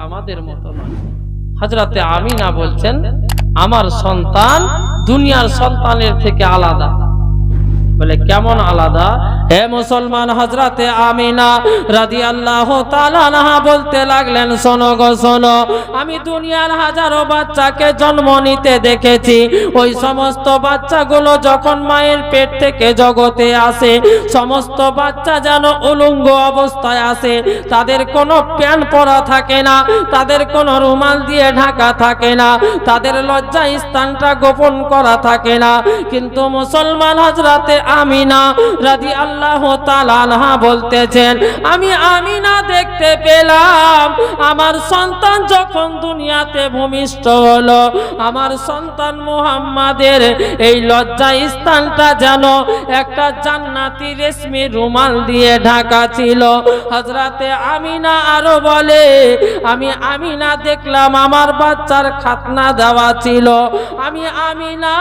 আমাদের মতো নয়। হযরতে আমিনা বলছেন আমার সন্তান দুনিয়ার সন্তানের থেকে আলাদা। বলে কেমন আলাদা? হে মুসলমান, হযরতে আমিনা রাদিয়াল্লাহু তাআলা আনহা বলতে লাগলেন, শোনো গো শোনো, আমি দুনিয়ার হাজারো বাচ্চাকে জন্ম নিতে দেখেছি। ওই সমস্ত বাচ্চাগুলো যখন মায়ের পেট থেকে জগতে আসে, সমস্ত বাচ্চা যেন উলঙ্গ অবস্থায় আসে। তাদের কোনো প্যান্ট পরা থাকে না, তাদের কোনো রুমাল দিয়ে ঢাকা থাকে না, তাদের লজ্জা স্থানটা গোপন করা থাকে না। কিন্তু মুসলমান, হযরতে আমিনা রাদিয়াল্লাহু তাআলা আনহা বলতেছেন, আমি আমিনা দেখতে পেলাম আমার সন্তান যখন দুনিয়াতে ভূমিষ্ঠ হলো, আমার সন্তান মুহাম্মাদের এই লজ্জা স্থানটা যেন একটা জান্নাতি রেশমি রুমাল দিয়ে ঢাকা ছিল। হযরতে আমিনা আরো বলে, আমি আমিনা দেখলাম আমার বাচ্চার খাতনা দেওয়া ছিল। আমি আমিনা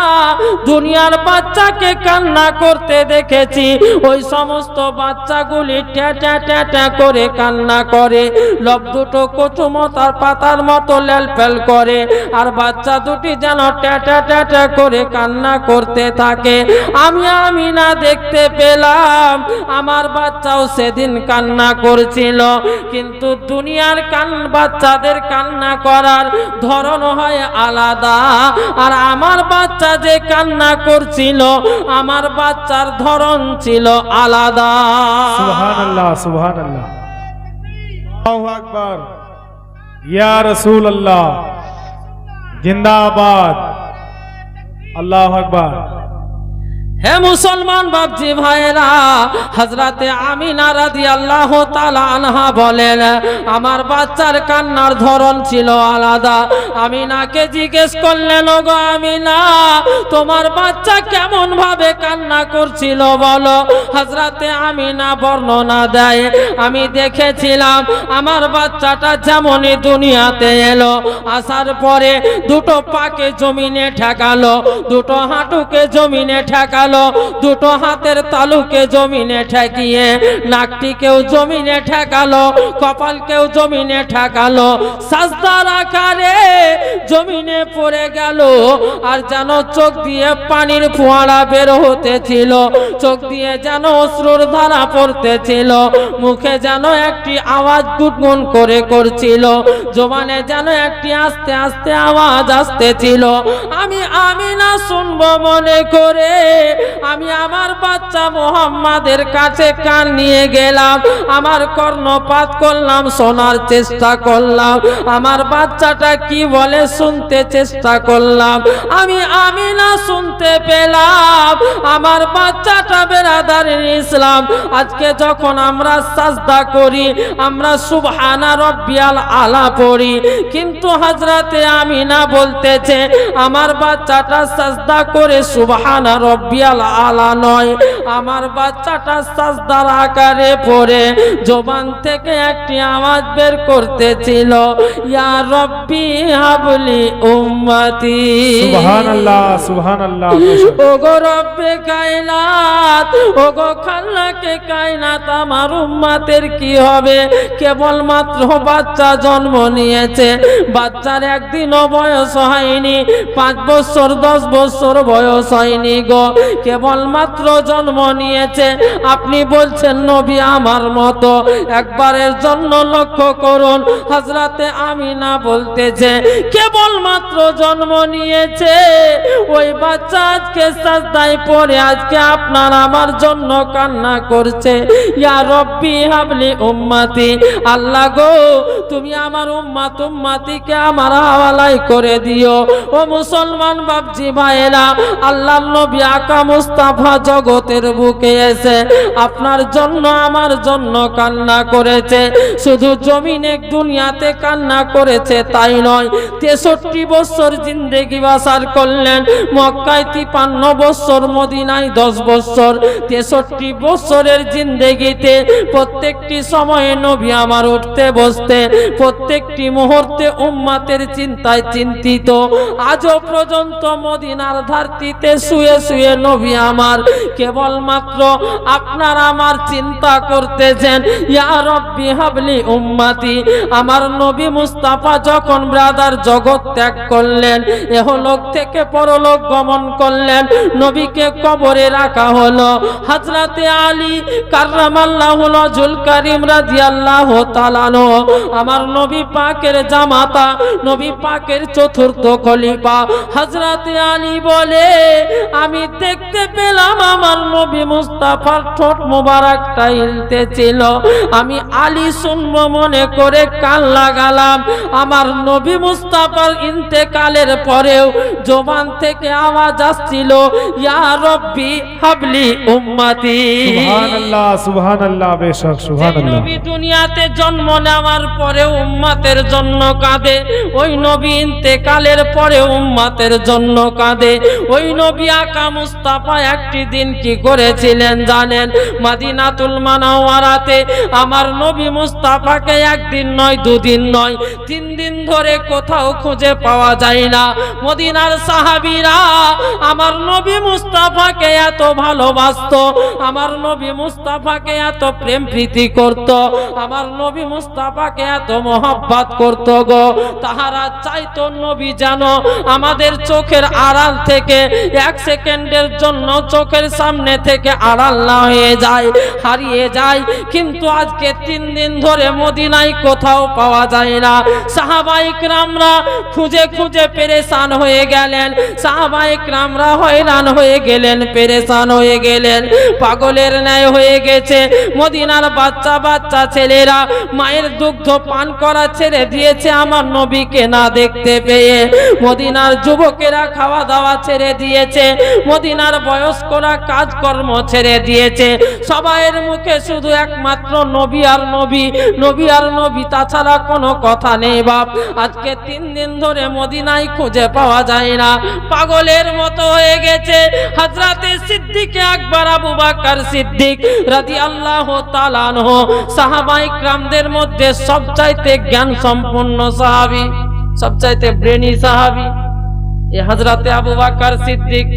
দুনিয়ার বাচ্চাকে কান্না করতে দেখেছি। ওই সমস্ত বাচ্চাগুলি ট্যাটা ট্যাটা করে কান্না করে, লব দুটো কচুমতার পাতার মতো লেলপেল করে, আর বাচ্চা দুটি যেন ট্যাটা ট্যাটা করে কান্না করতে থাকে। আমি আমিনা দেখতে পেলাম আমার বাচ্চাও সেদিন কান্না করছিল। কিন্তু দুনিয়ার বাচ্চাদের কান্না করার ধরন হয় আলাদা, আর আমার বাচ্চা যে কান্না করছিল আমার বাচ্চার ধরন ছিল আলাদা। সুবহানাল্লাহ, সুবহানাল্লাহ, আল্লাহু আকবার, ইয়া রাসূলুল্লাহ, জিন্দাবাদ, আল্লাহু আকবার। হে মুসলমান বাপজি ভাইরা, হযরতে আমিনা রাদিয়াল্লাহু তাআলা আনহা বলেন আমার বাচ্চার কান্নার ধরন ছিল আলাদা। আমিনাকে জিজ্ঞেস করলেন, ওগো আমিনা, তোমার বাচ্চা কেমন ভাবে কান্না করছিল বলো? হযরতে আমিনা বর্ণনা দেয়, আমি দেখেছিলাম আমার বাচ্চাটা যেমনই দুনিয়াতে এলো, আসার পরে দুটো পাকে জমিনে ঠেকালো, দুটো হাঁটুকে জমিনে ঠেকালো, দুটো হাতের তালুকে জমিনে ঠেকিয়ে নাকটিকেও জমিনে ঠেকালো, কপালকেও জমিনে ঠেকালো, সাজদার আকারে জমিনে পড়ে গেল। আর যেন চোখ দিয়ে পানির ফোয়ারা বের হতেছিল, চোখ দিয়ে যেন অশ্রুর ধারা পড়তেছিল, মুখে যেন একটি আওয়াজ গুনগুন করে করছিল, জবানে যেন একটি আস্তে আস্তে আওয়াজ আসতেছিল। আমি আমিনা শুনবো মনে করে আমি আমার বাচ্চা মুহাম্মাদের কাছে কান নিয়ে গেলাম, আমার কর্ণপাত করলাম, শোনার চেষ্টা করলাম, আমার বাচ্চাটা কি বলে শুনতে চেষ্টা করলাম। আমি আমিনা শুনতে পেলাম আমার বাচ্চাটা বেরাদারিন ইসলাম, আজকে যখন আমরা সাজদা করি আমরা সুবহানা রাব্বিয়াল আলা পড়ি, কিন্তু হযরতে আমিনা বলতেছে আমার বাচ্চাটা সাজদা করে সুবহানা রাব্বিয়াল আলা নয়, আমার বাচ্চাটা সাজদার আকারে পড়ে জবান থেকে একটি আওয়াজ বের করতেছিল, ইয়া রব্বি হাবলি উম্মতি। সুবহানাল্লাহ, সুবহানাল্লাহ, ওগো রব্বে কায়নাত, ওগো খাল্লাকে কায়নাত, আমার উম্মতের কি হবে? কেবলমাত্র বাচ্চা জন্ম নিয়েছে, বাচ্চার একদিনও বয়স হয়নি, 5 বছর 10 বছর বয়স হয়নি গো, কেবলমাত্র জন্ম নিয়েছে। আপনি বলছেন নবী আমার মতো? একবারের জন্য লক্ষ্য করুন, হযরতে আমিনা বলতেছে কেবলমাত্র জন্ম নিয়েছে, ওই বাচ্চা আজকে সাজদায় পড়ে আজকে আপনার আমার জন্য কান্না করছে, ইয়া রব্বি হাবলি উম্মতি। আল্লাহ গো, তুমি আমার উম্মতিকে আমার হাওয়ালায় করে দিও। ও মুসলমান বাপজি ভাইরা, আল্লাহর নবী আকা মুস্তাফা জগতের বুকে এসে আপনার জন্য আমার জন্য কান্না করেছে। শুধু জমিনে দুনিয়াতে কান্না করেছে তাই নয়, 63 বছর জিন্দেগি বাসার করলেন, মক্কায় 53 বছর, মদিনায় 10 বছর। 63 বছরের জিন্দেগিতে প্রত্যেকটি সময়ে নবী আমার উঠতে বসতে, প্রত্যেকটি মুহূর্তে উম্মতের চিন্তায় চিন্তিত। আজও পর্যন্ত মদিনার ধরতিতে শুয়ে শুয়ে নবী নবী আমার কেবলমাত্র আপনার আমার চিন্তা করতেছেন, ইয়া রব্বি হাবলি উম্মতি। আমার নবী মুস্তাফা যখন ব্রাদার জগৎ ত্যাগ করলেন, এহলোক থেকে পরলোক গমন করলেন, নবীকে কবরে রাখা হলো। হযরতে আলী কাররামাল্লাহু ওয়াজহুল কারীম রাদিয়াল্লাহু তাআলা আনহু আমার নবী পাকের জামাতা, নবী পাকের চতুর্থ খলিফা হযরতে আলী বলে, আমি দেখতে পেলাম আমার নবী মুস্তাফার ঠোঁট মোবারকটা হিলতেছিল। আমি আলী শুনবো মনে করে কান লাগালাম। আমার নবী মুস্তাফার ইন্তেকালের পরেও জবান থেকে আওয়াজ আসছিল, ইয়া রব্বি হাবলি উম্মতি। সুবহানাল্লাহ সুবহানাল্লাহ, বেশক সুবহানাল্লাহ। নবী দুনিয়াতে জন্ম নেওয়ার পরে উম্মতের জন্য কাঁদে, ওই নবী ইন্তেকালের পরে উম্মতের জন্য কাঁদে। ওই নবী আকা মুস্তাফা একটি দিন কি করেছিলেন জানেন? মদিনাতুল মুনাওয়ারাতে আমার নবী মুস্তাফাকে একদিন নয়, দুদিন নয়, 3 দিন ধরে কোথাও খুঁজে পাওয়া যায় না। মদিনার সাহাবীরা আমার নবী মুস্তাফাকে এত ভালোবাসতো, আমার নবী মুস্তাফাকে এত প্রেম প্রীতি করত, আমার নবী মুস্তাফাকে এত মহব্বত করত গো। তাহারা চাইতো নবী যেন আমাদের চোখের আড়াল থেকে 1 সেকেন্ডের জন্য চোখের সামনে থেকে আড়াল না হয়ে যায়, হারিয়ে যায়। কিন্তু আজকে 3 দিন ধরে মদিনায় কোথাও পাওয়া যায় না। সাহাবায়ে কেরামরা খুঁজে খুঁজে পেরেশান হয়ে গেলেন, সাহাবায়ে কেরামরা হয়রান হয়ে গেলেন, পেরেশান হয়ে গেলেন, পাগলের ন্যায় হয়ে গেছে। মদিনার বাচ্চা বাচ্চা ছেলেরা মায়ের দুগ্ধ পান করা ছেড়ে দিয়েছে আমার নবীকে না দেখতে পেয়ে। মদিনার যুবকেরা খাওয়া দাওয়া ছেড়ে দিয়েছে, মদিনার বয়স্করা কাজকর্ম ছেড়ে দিয়েছে। সবাইয়ের মুখে শুধু একমাত্র নবী আর নবী, নবী আর নবী, তাছাড়া কোনো কথা নেই বাপ। আজকে 3 দিন ধরে মদিনায় খুঁজে পাওয়া যায় না, পাগলের মতো হয়ে গেছে। হযরতে সিদ্দিক আকবর আবু বকর সিদ্দিক রাদিয়াল্লাহু তাআলা আনহু সাহাবায়ে কেরামদের মধ্যে সবচাইতে জ্ঞান সম্পন্ন সাহাবী, সবচাইতে ব্রেনি সাহাবী এই হযরতে আবু বকর সিদ্দিক,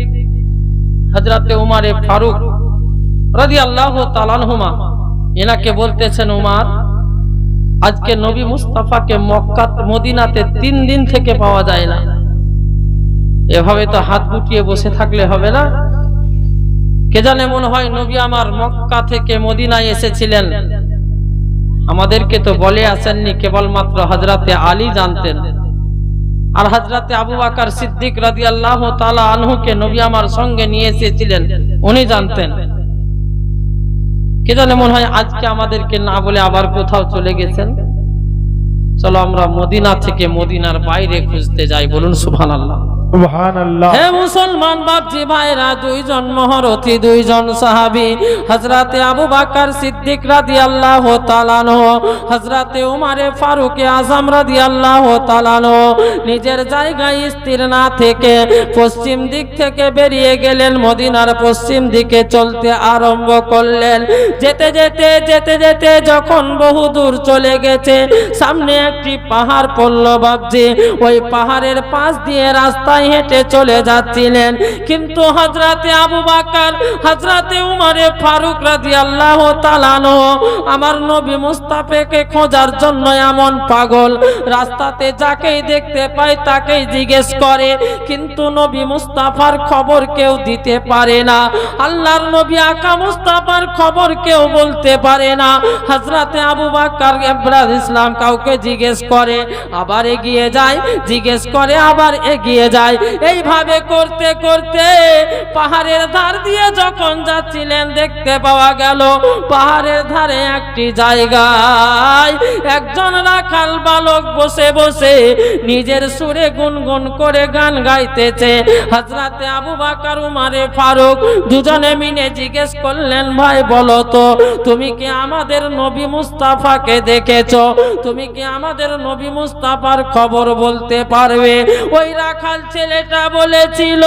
হযরতে উমর ফারুক রাদিয়াল্লাহু তাআলা আনহুমা। এনাকে বলতেছেন উমর, আজকে নবী মুস্তাফাকে মক্কা মদিনাতে 3 দিন থেকে পাওয়া যায় না। এভাবে তো হাত গুটিয়ে বসে থাকলে হবে না। কে জানে, মনে হয় নবী আমার মক্কা থেকে মদিনায় এসেছিলেন, আমাদেরকে তো বলে আসেননি, কেবলমাত্র হযরতে আলী জানতেন। আর হযরতে আবু বকর সিদ্দিক রাদিয়াল্লাহু তাআলা আনহুকে নবী আমার সঙ্গে নিয়ে এসেছিলেন, উনি জানতেন। কে জানে, মনে হয় আজকে আমাদেরকে না বলে আবার কোথাও চলে গেছেন। চলো আমরা মদিনা থেকে মদিনার বাইরে খুঁজতে যাই, বলুন সুবহানাল্লাহ সুবহানাল্লাহ। হে মুসলমান বাপজি ভাইরা, 2 জন মহরথী, 2 জন সাহাবী, হযরতে আবু বকর সিদ্দিক রাদিয়াল্লাহু তাআলা আনহু, হযরতে উমর ফারুক আযম রাদিয়াল্লাহু তাআলা আনহু নিজের জায়গায় স্থির না থেকে পশ্চিম দিক থেকে বেরিয়ে গেলেন, মদিনার পশ্চিম দিকে চলতে আরম্ভ করলেন। যেতে যেতে যেতে যেতে যখন বহু দূর চলে গেছে, সামনে একটি পাহাড় পড়ল বাপজি। ওই পাহাড়ের পাশ দিয়ে রাস্তা হেঁটে চলে যাচ্ছিলেন, কিন্তু হযরতে আবু বকর, হযরতে উমর ফারুক রাদিয়াল্লাহু তাআলা আনহু আমার নবী মুস্তাফাকে খোঁজার জন্য এমন পাগল, রাস্তাতে যাকেই দেখতে পায় তাকেই জিজ্ঞেস করে, কিন্তু নবী মুস্তাফার খবর কেউ দিতে পারে না। আল্লাহর নবী আকা মুস্তাফার খবর কেউ বলতে পারে না। হযরতে আবু বকর ইব্রাহিম ইসলাম কাউকে জিজ্ঞেস করে, আবার এগিয়ে যায়, জিজ্ঞেস করে, আবার এগিয়ে যায়। এইভাবে করতে করতে পাহাড়ের ধার দিয়ে যখন যাচ্ছিলেন, দেখতে পাওয়া গেল পাহাড়ের ধারে একটি জায়গায় একজন রাখাল বালক বসে বসে নিজের সুরে গুনগুন করে গান গাইতেছে। হযরতে আবু বকর উমর ফারুক দুজনে মিলে জিজ্ঞেস করলেন, ভাই বলো তো, তুমি কি আমাদের নবী মুস্তাফাকে দেখেছো? তুমি কি আমাদের নবী মুস্তাফার খবর বলতে পারবে? ওই রাখাল ছেলেটা বলেছিল,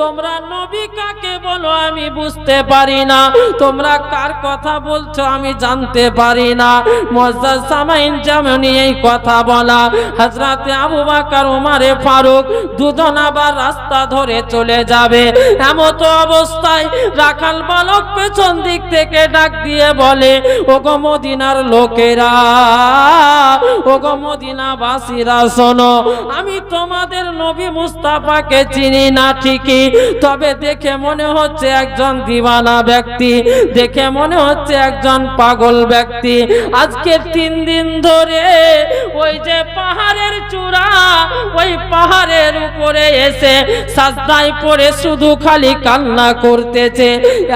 তোমরা নবী কাকে বলো আমি বুঝতে পারি না, তোমরা কার কথা বলছো আমি জানতে পারি না। মুআজ্জাজ সামাইন যেমনই এই কথা বলা, হযরতে আবু বকর ওমরে ফারুক দুজন আবার রাস্তা ধরে চলে যাবে। এমত অবস্থায় রাখাল বালক পেছন দিক থেকে ডাক দিয়ে বলে, ওগো মদিনার লোকেরা, ওগো মদিনাবাসীরা শোনো, আমি তোমাদের নবী মুস্তাফাকে চিনি না ঠিকই, তবে দেখে মনে হচ্ছে একজন দিওয়ানা ব্যক্তি, দেখে মনে হচ্ছে একজন পাগল ব্যক্তি। আজকে 3 দিন ধরে ওই যে পাহাড়ের চূড়া, ওই পাহাড়ের উপরে এসে সাজদায় পড়ে শুধু খালি কান্না করতেছে,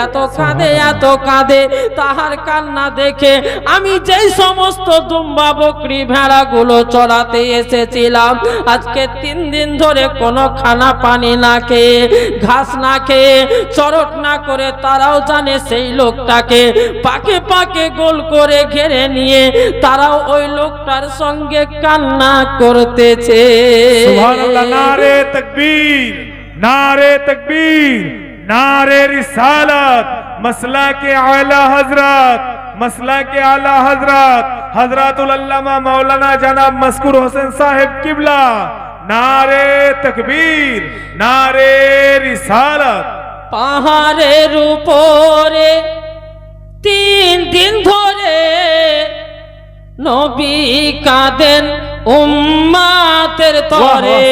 এত কাঁদে এত কাঁদে। তাহার কান্না দেখে আমি যেই সমস্ত দুম্বা বকরি ভেড়াগুলো চড়াতে এসেছিলাম, আজকে 3 দিন ধরে কোনো খানা পানি না খেয়ে, ঘাস না খেয়ে, চরট না করে, তারাও জানে সেই লোকটাকে পাকে পাকে গোল করে ঘেরে নিয়ে তারাও ওই লোকটার সঙ্গে কান্না করতেছে। সুবহানাল্লাহ, নারে তাকবীর, নারে তাকবীর, नारे रिसालत, मसला के आला हजरत, मसला के आला हजरत हजरतुल अल्लामा मौलाना जनाब मस्कुर हुसैन साहिब किबला, नारे तकबीर, नारे रिसालत। পাহাড়ের উপরে 3 দিন ধরে নবী কাঁদেন উম্মাতের তরে,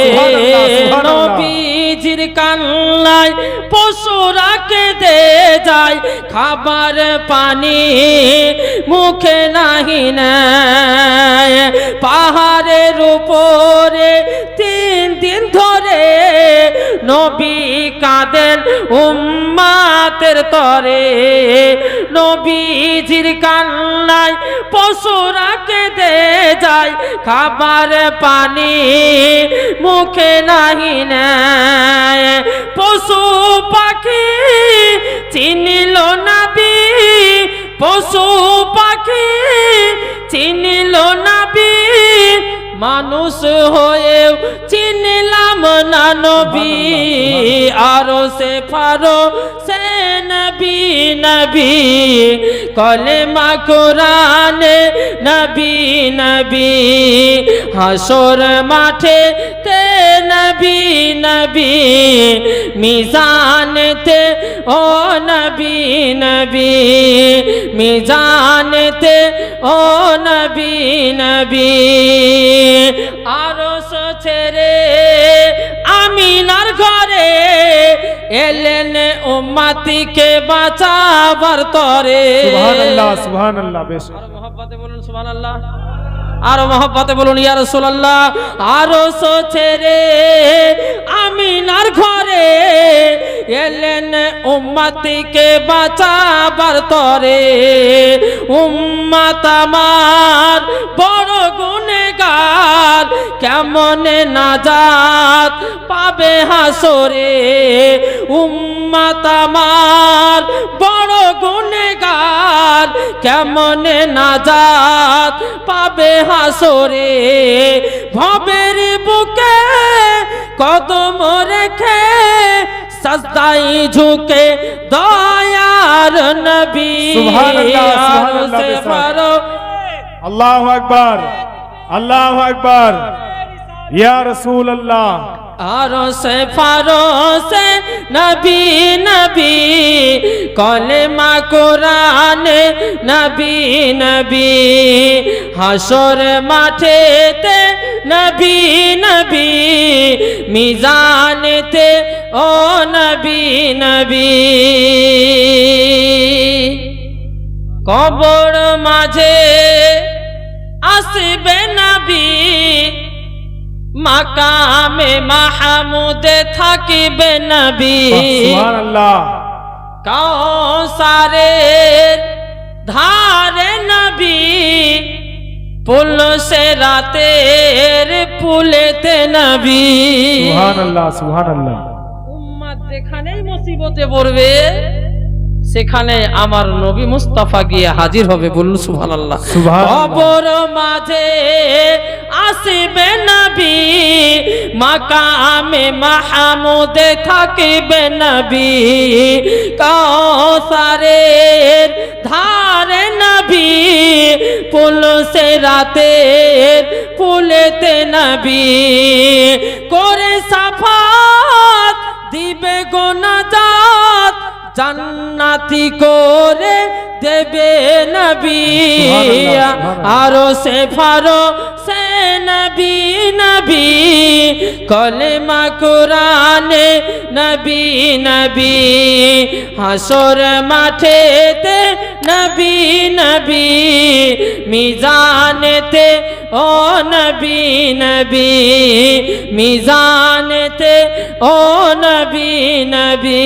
নবীজির কান্নায় পশুরা কেঁদে যায়, খাবার পানি মুখে নাহি নেয়। পাহাড়ের উপরে 3 দিন ধরে নবী কাঁদেন উম্মাতের তরে, নবীজির কান্নায় পশুরা কেঁদে যায়, খাবার পানি মুখে নাহি নেয়। পশু পাখি চিনিল নবী, পশু পাখি চিনিল নবী, মানুষ হয়েও চিনলাম না নবী। আরো সে ফারো সে নবী নবী, কলেমা কোরআনে নবী নবী, হাসর মাঠে তে নবী নবী, মিজানেতে ও নবী নবী, মিজানেতে ও নবী নবী। আরশ ছেড়ে আমিনার ঘরে এলেন উম্মতিকে বাঁচাবার তরে। সুবহানাল্লাহ, সুবহানাল্লাহ, বেশ। আর মহব্বতে বলুন সুবহানাল্লাহ, আর মহব্বতে বলুন ইয়া রাসূলুল্লাহ। আরশ ছেড়ে আমিনার ঘরে এলেন উম্মতিকে বাঁচাবার তরে, উম্মত আমার বড় গুনেহগার, কেমনে নাজাত পাবে হাসরে। উম্মত আমার বড় গুনেহগার, কেমনে নাজাত পাবে হাসরে। ভবের বুকে কদম রেখে সাজদাই ঝুঁকে দয়ার নবী। সুবহানাল্লাহ, সুবহানাল্লাহ, আল্লাহু আকবার, আল্লাহু আকবার, ইয়া রাসূলুল্লাহ। আরশে ফারশে নবী নবী, কলেমা কোরআনে নবী নবী, হাসর মাঠেতে নবী নবী, মিজানেতে ও নবী নবী। কবর মাঝে আসবে নবী, মাকামে মাহমুদে থাকিবে নবী। সুবহানাল্লাহ। কাউসারের ধারে নবী, পুল সে রাতের পুলেতে নবী। সুবহানাল্লাহ, সুবহানাল্লাহ। উম্মত যেখানেই মুসিবতে পড়বে সেখানে আমার নবী মুস্তাফা গিয়ে হাজির হবে। বলুন সুবহানাল্লাহ। সুবহানাল্লাহ। কবর মাঝে আসবে নবী, মাকামে মাহমুদে থাকিবে নবী কাউসারের ধারে নবী পুলসে রাতের পুলেতে নবী করে সাফাত দিবে গোনাজাত জান্নাতি করে দেবে নবী আরো সে ফারো সে নবী নবী কলেমা কোরআনে নবী নবী হাসর মাঠেতে নবী নবী মিজানেতে ও নবী নবী মিজানেতে ও নবী নবী